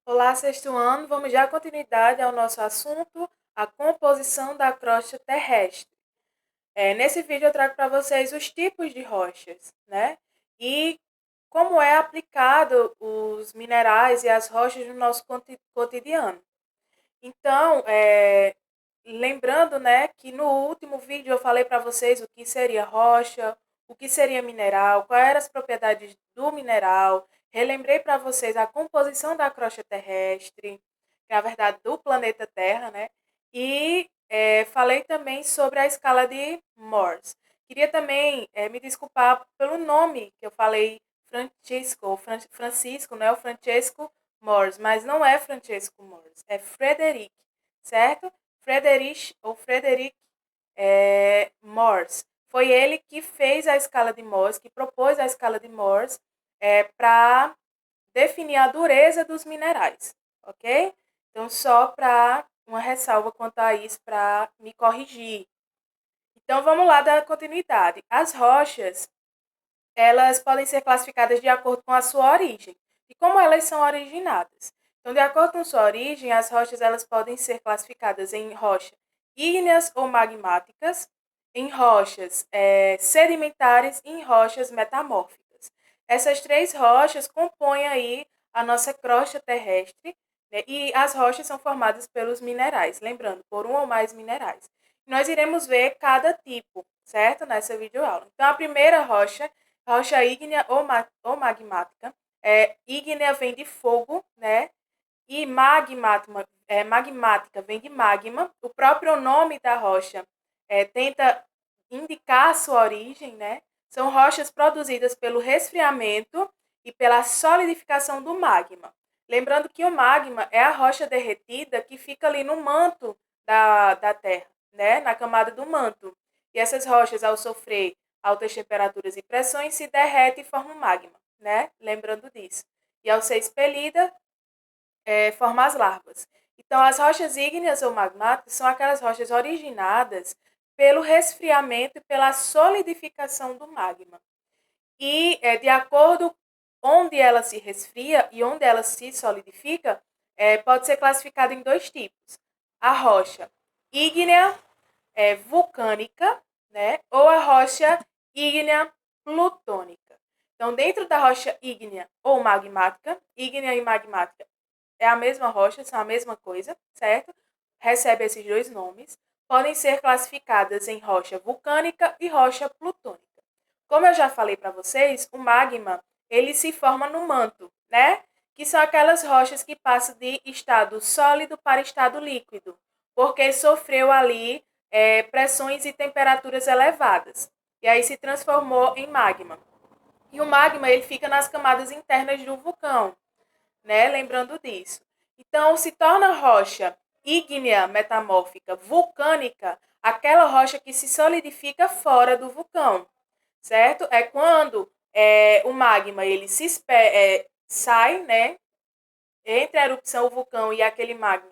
Olá, sexto ano. Vamos dar continuidade ao nosso assunto, a composição da crosta terrestre. Nesse vídeo eu trago para vocês os tipos de rochas, né? E como é aplicado os minerais e as rochas no nosso cotidiano. Então, lembrando, né, que no último vídeo eu falei para vocês o que seria rocha, o que seria mineral, quais eram as propriedades do mineral, relembrei para vocês a composição da crosta terrestre, que é a verdade do planeta Terra, né? E falei também sobre a escala de Morse. Queria também me desculpar pelo nome que eu falei, Francisco, né? O Francesco Morse, mas não é Francesco Morse, é Frederic, certo? Frederic Morse. Foi ele que fez a escala de Morse, que propôs a escala de Morse para definir a dureza dos minerais, ok? Então, só para uma ressalva quanto a isso, para me corrigir. Então, vamos lá dar continuidade. As rochas, elas podem ser classificadas de acordo com a sua origem e como elas são originadas. Então, de acordo com sua origem, as rochas elas podem ser classificadas em rochas ígneas ou magmáticas, em rochas sedimentares e em rochas metamórficas. Essas três rochas compõem aí a nossa crosta terrestre, né? E as rochas são formadas pelos minerais, lembrando, por um ou mais minerais. Nós iremos ver cada tipo, certo? Nessa videoaula. Então, a primeira rocha ígnea ou magmática. Ígnea vem de fogo, né? E magmática vem de magma. O próprio nome da rocha tenta indicar a sua origem, né? São rochas produzidas pelo resfriamento e pela solidificação do magma. Lembrando que o magma é a rocha derretida que fica ali no manto da Terra, né? Na camada do manto. E essas rochas, ao sofrer altas temperaturas e pressões, se derrete e forma um magma, né? Lembrando disso. E ao ser expelida, forma as larvas. Então, as rochas ígneas ou magmáticas são aquelas rochas originadas pelo resfriamento e pela solidificação do magma. E, de acordo onde ela se resfria e onde ela se solidifica, pode ser classificada em dois tipos. A rocha ígnea vulcânica, né? Ou a rocha ígnea plutônica. Então, dentro da rocha ígnea ou magmática, ígnea e magmática é a mesma rocha, são a mesma coisa, certo? Recebe esses dois nomes. Podem ser classificadas em rocha vulcânica e rocha plutônica. Como eu já falei para vocês, o magma, ele se forma no manto, né? Que são aquelas rochas que passam de estado sólido para estado líquido, porque sofreu ali pressões e temperaturas elevadas. E aí se transformou em magma. E o magma, ele fica nas camadas internas do vulcão, né? Lembrando disso. Então, se torna rocha ígnea metamórfica vulcânica aquela rocha que se solidifica fora do vulcão, certo? É quando o magma ele sai, né? Entre a erupção, o vulcão e aquele magma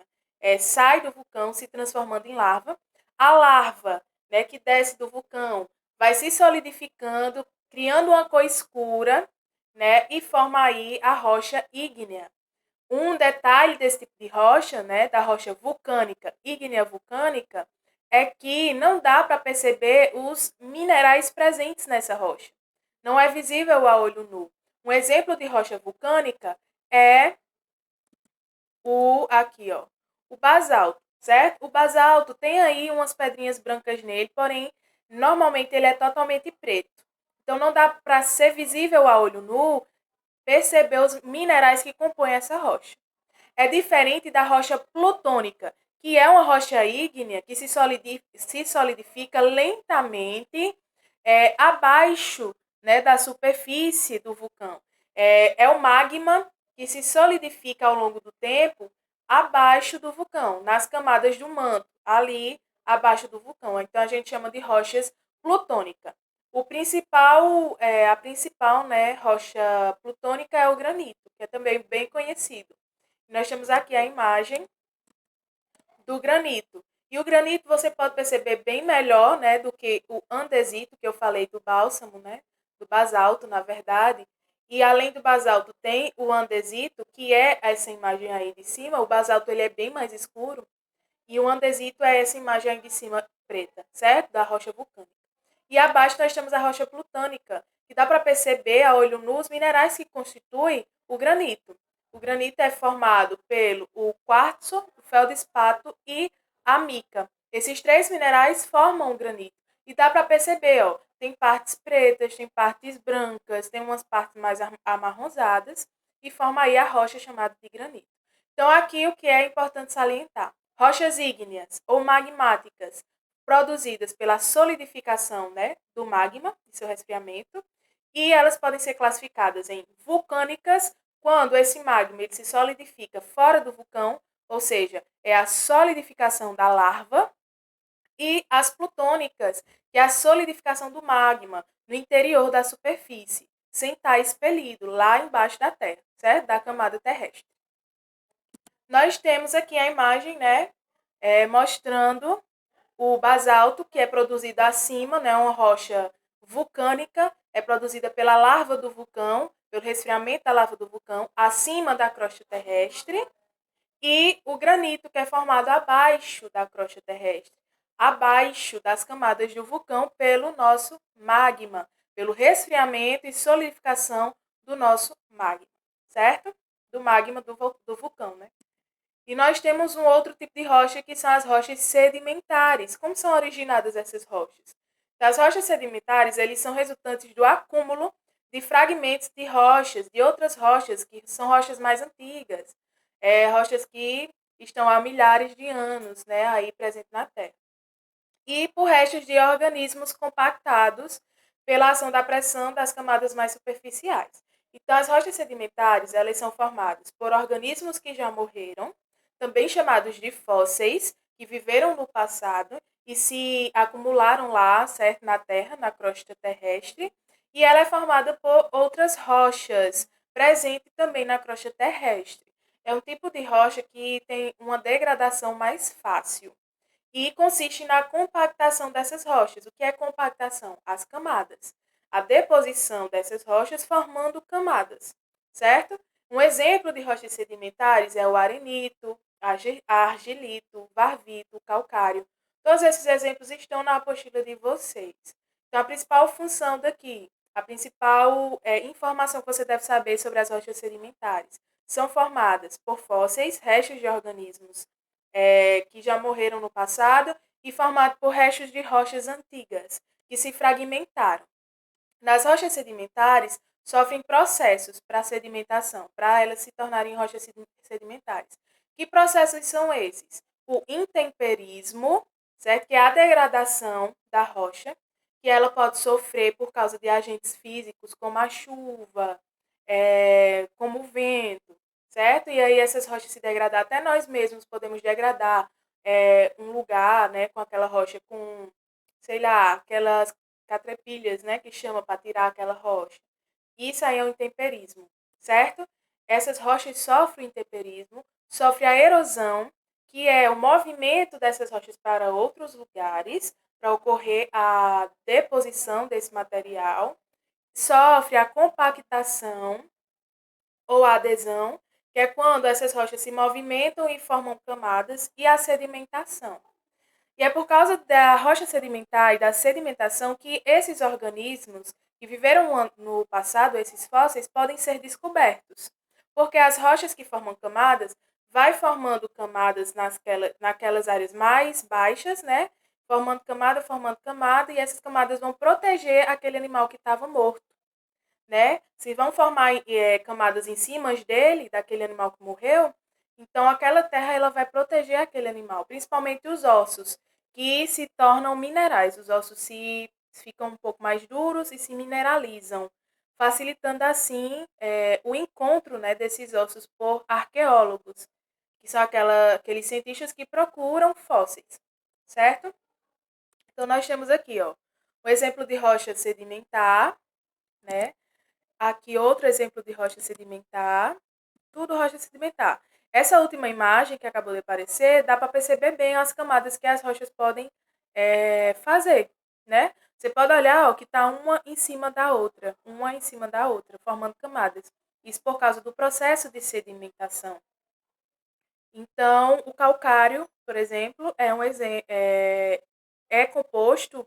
sai do vulcão, se transformando em lava. A larva, né, que desce do vulcão, vai se solidificando, criando uma cor escura, né, e forma aí a rocha ígnea. Um detalhe desse tipo de rocha, né, da rocha vulcânica, ígnea vulcânica, é que não dá para perceber os minerais presentes nessa rocha. Não é visível a olho nu. Um exemplo de rocha vulcânica é o basalto, certo? O basalto tem aí umas pedrinhas brancas nele, porém, normalmente ele é totalmente preto. Então não dá para ser visível a olho nu perceber os minerais que compõem essa rocha. É diferente da rocha plutônica, que é uma rocha ígnea que se solidifica lentamente abaixo, né, da superfície do vulcão. É o magma que se solidifica ao longo do tempo abaixo do vulcão, nas camadas do manto, ali abaixo do vulcão. Então a gente chama de rochas plutônicas. A principal, né, rocha plutônica é o granito, que é também bem conhecido. Nós temos aqui a imagem do granito. E o granito você pode perceber bem melhor, né, do que o andesito que eu falei do bálsamo, né, do basalto, na verdade. E além do basalto, tem o andesito, que é essa imagem aí de cima. O basalto ele é bem mais escuro. E o andesito é essa imagem aí de cima preta, certo? Da rocha vulcânica. E abaixo nós temos a rocha plutônica, que dá para perceber a olho nu os minerais que constituem o granito. O granito é formado pelo o quartzo, o feldespato e a mica. Esses três minerais formam o granito. E dá para perceber, ó, tem partes pretas, tem partes brancas, tem umas partes mais amarronzadas e forma aí a rocha chamada de granito. Então aqui o que é importante salientar: rochas ígneas ou magmáticas produzidas pela solidificação, né, do magma e seu resfriamento, e elas podem ser classificadas em vulcânicas, quando esse magma ele se solidifica fora do vulcão, ou seja, é a solidificação da larva, e as plutônicas, que é a solidificação do magma no interior da superfície, sem estar expelido lá embaixo da Terra, certo? Da camada terrestre. Nós temos aqui a imagem, né, mostrando o basalto, que é produzido acima, né, uma rocha vulcânica, é produzida pela larva do vulcão, pelo resfriamento da larva do vulcão, acima da crosta terrestre, e o granito, que é formado abaixo da crosta terrestre, abaixo das camadas do vulcão, pelo nosso magma, pelo resfriamento e solidificação do nosso magma, certo? Do magma do vulcão, né? E nós temos um outro tipo de rocha que são as rochas sedimentares. Como são originadas essas rochas? As rochas sedimentares, eles são resultantes do acúmulo de fragmentos de rochas, de outras rochas, que são rochas mais antigas, rochas que estão há milhares de anos, né, aí presentes na Terra. E por restos de organismos compactados pela ação da pressão das camadas mais superficiais. Então, as rochas sedimentares, elas são formadas por organismos que já morreram, também chamados de fósseis, que viveram no passado e se acumularam lá, certo, na Terra, na crosta terrestre, e ela é formada por outras rochas, presente também na crosta terrestre. É um tipo de rocha que tem uma degradação mais fácil e consiste na compactação dessas rochas. O que é compactação? As camadas. A deposição dessas rochas formando camadas, certo? Um exemplo de rochas sedimentares é o arenito, argilito, varvito, calcário. Todos esses exemplos estão na apostila de vocês. Então, a principal função daqui, a principal informação que você deve saber sobre as rochas sedimentares, são formadas por fósseis, restos de organismos que já morreram no passado e formado por restos de rochas antigas, que se fragmentaram. Nas rochas sedimentares, sofrem processos para sedimentação, para elas se tornarem rochas sedimentares. Que processos são esses? O intemperismo, certo? Que é a degradação da rocha, que ela pode sofrer por causa de agentes físicos, como a chuva, como o vento, certo? E aí essas rochas se degradar, até nós mesmos podemos degradar um lugar, né, com aquela rocha, com, sei lá, aquelas catrepilhas, né, que chama para tirar aquela rocha. Isso aí é o intemperismo, certo? Essas rochas sofrem intemperismo, sofrem a erosão, que é o movimento dessas rochas para outros lugares, para ocorrer a deposição desse material, sofre a compactação ou a adesão, que é quando essas rochas se movimentam e formam camadas, e a sedimentação. E é por causa da rocha sedimentar e da sedimentação que esses organismos que viveram no passado, esses fósseis, podem ser descobertos. Porque as rochas que formam camadas vai formando camadas naquelas áreas mais baixas, né? Formando camada, e essas camadas vão proteger aquele animal que estava morto, né? Se vão formar camadas em cima dele, daquele animal que morreu, então aquela terra ela vai proteger aquele animal, principalmente os ossos, que se tornam minerais. Os ossos se ficam um pouco mais duros e se mineralizam, facilitando assim o encontro, né, desses ossos por arqueólogos, que são aqueles cientistas que procuram fósseis, certo? Então nós temos aqui, ó, um exemplo de rocha sedimentar, né? Aqui outro exemplo de rocha sedimentar, tudo rocha sedimentar. Essa última imagem que acabou de aparecer, dá para perceber bem as camadas que as rochas podem fazer, né? Você pode olhar, ó, que está uma em cima da outra, formando camadas. Isso por causa do processo de sedimentação. Então, o calcário, por exemplo, é composto,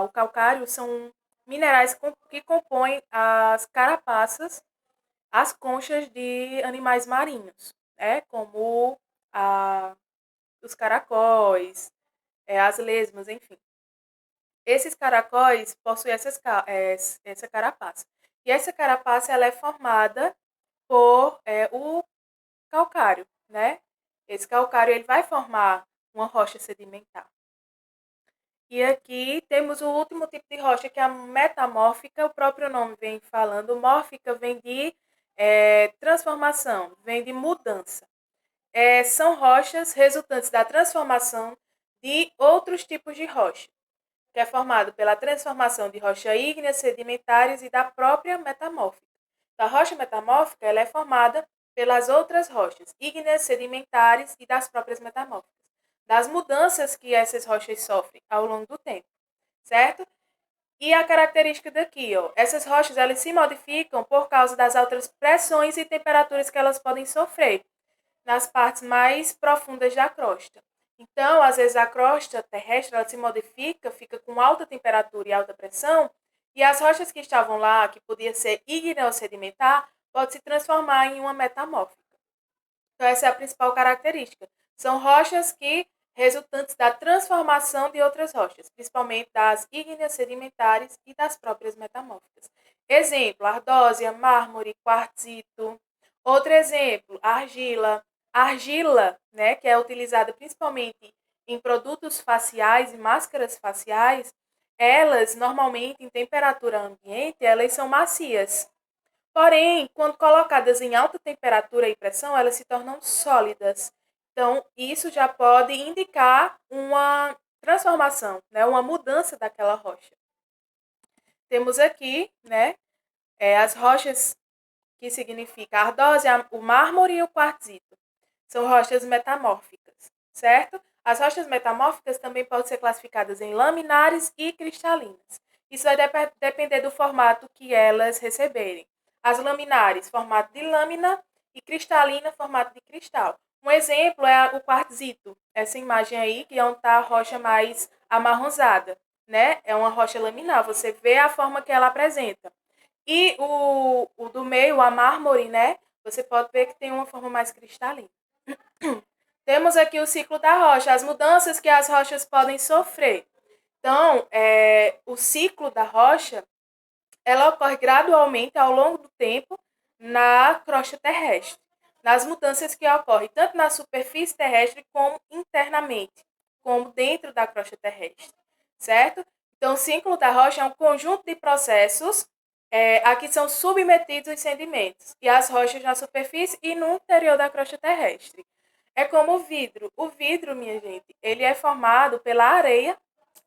o calcário são minerais que compõem as carapaças, as conchas de animais marinhos, né? Como os caracóis, as lesmas, enfim. Esses caracóis possuem essa carapaça. E essa carapaça ela é formada por o calcário, né? Esse calcário ele vai formar uma rocha sedimentar. E aqui temos o último tipo de rocha, que é a metamórfica. O próprio nome vem falando. Mórfica vem de transformação, vem de mudança. São rochas resultantes da transformação de outros tipos de rocha, que é formado pela transformação de rocha ígnea, sedimentares e da própria metamórfica. A rocha metamórfica ela é formada pelas outras rochas ígneas, sedimentares e das próprias metamórficas, das mudanças que essas rochas sofrem ao longo do tempo, certo? E a característica daqui, ó, essas rochas elas se modificam por causa das altas pressões e temperaturas que elas podem sofrer nas partes mais profundas da crosta. Então, às vezes a crosta terrestre ela se modifica, fica com alta temperatura e alta pressão, e as rochas que estavam lá, que podia ser ígnea ou sedimentar, pode se transformar em uma metamórfica. Então, essa é a principal característica. São rochas que resultantes da transformação de outras rochas, principalmente das ígneas sedimentares e das próprias metamórficas. Exemplo, ardósia, mármore, quartzito. Outro exemplo, argila. Argila, né, que é utilizada principalmente em produtos faciais e máscaras faciais, elas normalmente em temperatura ambiente, elas são macias. Porém, quando colocadas em alta temperatura e pressão, elas se tornam sólidas. Então, isso já pode indicar uma transformação, né, uma mudança daquela rocha. Temos aqui, né, as rochas que significa a ardósia, o mármore e o quartzito. São rochas metamórficas, certo? As rochas metamórficas também podem ser classificadas em laminares e cristalinas. Isso vai depender do formato que elas receberem. As laminares, formato de lâmina, e cristalina, formato de cristal. Um exemplo é o quartzito, essa imagem aí, que é onde está a rocha mais amarronzada, né? É uma rocha laminar, você vê a forma que ela apresenta. E o do meio, a mármore, né? Você pode ver que tem uma forma mais cristalina. Temos aqui o ciclo da rocha, as mudanças que as rochas podem sofrer. Então, o ciclo da rocha, ela ocorre gradualmente ao longo do tempo na crosta terrestre, nas mudanças que ocorrem tanto na superfície terrestre como internamente, como dentro da crosta terrestre, certo? Então, o ciclo da rocha é um conjunto de processos a que são submetidos os sedimentos e as rochas na superfície e no interior da crosta terrestre. É como o vidro. O vidro, minha gente, ele é formado pela areia,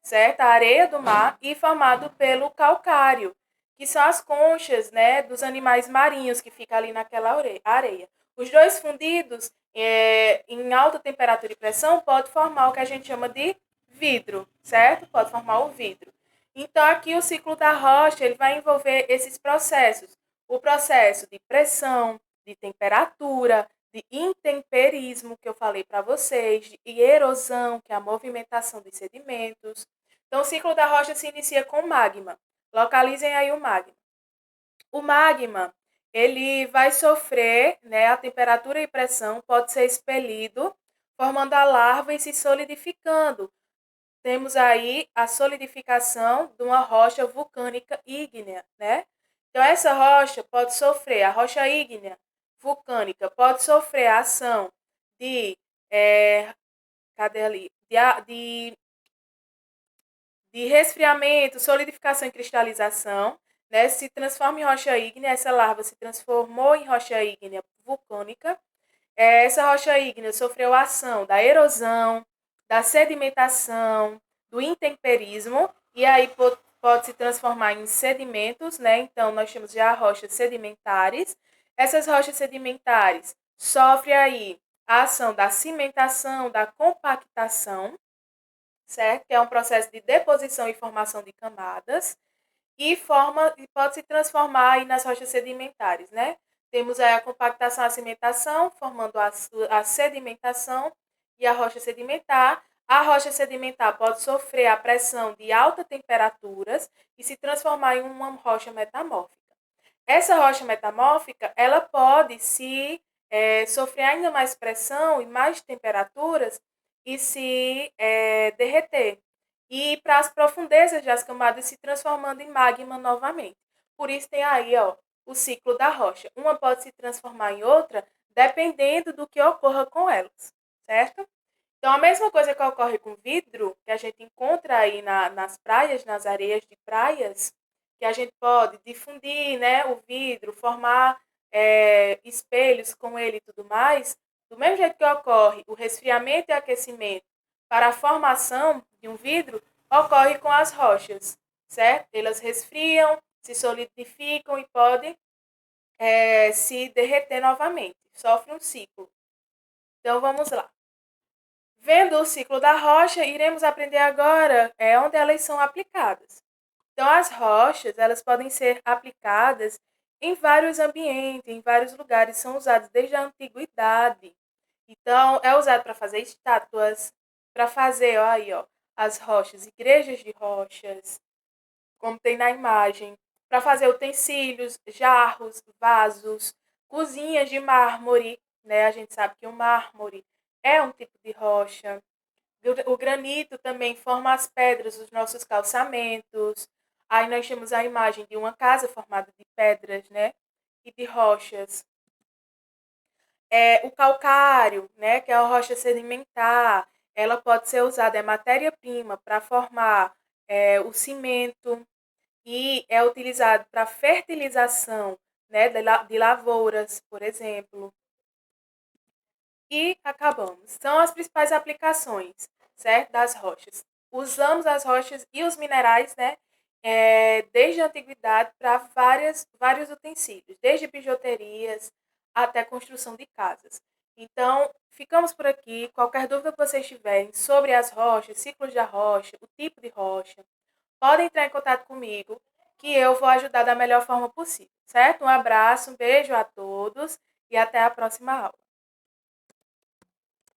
certo? A areia do mar e formado pelo calcário, que são as conchas, né, dos animais marinhos que ficam ali naquela areia. Os dois fundidos em alta temperatura e pressão pode formar o que a gente chama de vidro, certo? Pode formar o vidro. Então, aqui o ciclo da rocha ele vai envolver esses processos. O processo de pressão, de temperatura, de intemperismo, que eu falei para vocês, de erosão, que é a movimentação dos sedimentos. Então, o ciclo da rocha se inicia com magma. Localizem aí o magma. O magma, ele vai sofrer, né, a temperatura e pressão, pode ser expelido, formando a larva e se solidificando. Temos aí a solidificação de uma rocha vulcânica ígnea, né? Então, essa rocha pode sofrer, a rocha ígnea vulcânica pode sofrer a ação de, cadê ali? De resfriamento, solidificação e cristalização, né? Se transforma em rocha ígnea, essa larva se transformou em rocha ígnea vulcânica. Essa rocha ígnea sofreu a ação da erosão, da sedimentação, do intemperismo, e aí pode se transformar em sedimentos, né? Então, nós temos já rochas sedimentares. Essas rochas sedimentares sofrem aí a ação da cimentação, da compactação, certo? Que é um processo de deposição e formação de camadas e pode se transformar aí nas rochas sedimentares, né? Temos aí a compactação e a cimentação, formando a sedimentação e a rocha sedimentar. A rocha sedimentar pode sofrer a pressão de altas temperaturas e se transformar em uma rocha metamórfica. Essa rocha metamórfica, ela pode se sofrer ainda mais pressão e mais temperaturas e se derreter. E ir para as profundezas das camadas se transformando em magma novamente. Por isso tem aí o ciclo da rocha. Uma pode se transformar em outra dependendo do que ocorra com elas, certo? Então, a mesma coisa que ocorre com vidro, que a gente encontra aí nas praias, nas areias de praias, que a gente pode difundir, né, o vidro, formar espelhos com ele e tudo mais, do mesmo jeito que ocorre o resfriamento e aquecimento para a formação de um vidro, ocorre com as rochas, certo? Elas resfriam, se solidificam e podem se derreter novamente, sofre um ciclo. Então, vamos lá. Vendo o ciclo da rocha, iremos aprender agora onde elas são aplicadas. Então, as rochas, elas podem ser aplicadas em vários ambientes, em vários lugares, são usadas desde a antiguidade. Então, é usado para fazer estátuas, para fazer, ó, aí, ó, as rochas, igrejas de rochas, como tem na imagem, para fazer utensílios, jarros, vasos, cozinhas de mármore, né? A gente sabe que o mármore é um tipo de rocha. O granito também forma as pedras dos nossos calçamentos. Aí nós temos a imagem de uma casa formada de pedras, né? E de rochas. O calcário, né? Que é a rocha sedimentar. Ela pode ser usada, é matéria-prima para formar o cimento e é utilizado para fertilização, né? De lavouras, por exemplo. E acabamos. São as principais aplicações, certo? Das rochas. Usamos as rochas e os minerais, né? Desde a antiguidade para vários utensílios, desde bijuterias até construção de casas. Então, ficamos por aqui. Qualquer dúvida que vocês tiverem sobre as rochas, ciclos da rocha, o tipo de rocha, podem entrar em contato comigo, que eu vou ajudar da melhor forma possível, certo? Um abraço, um beijo a todos e até a próxima aula.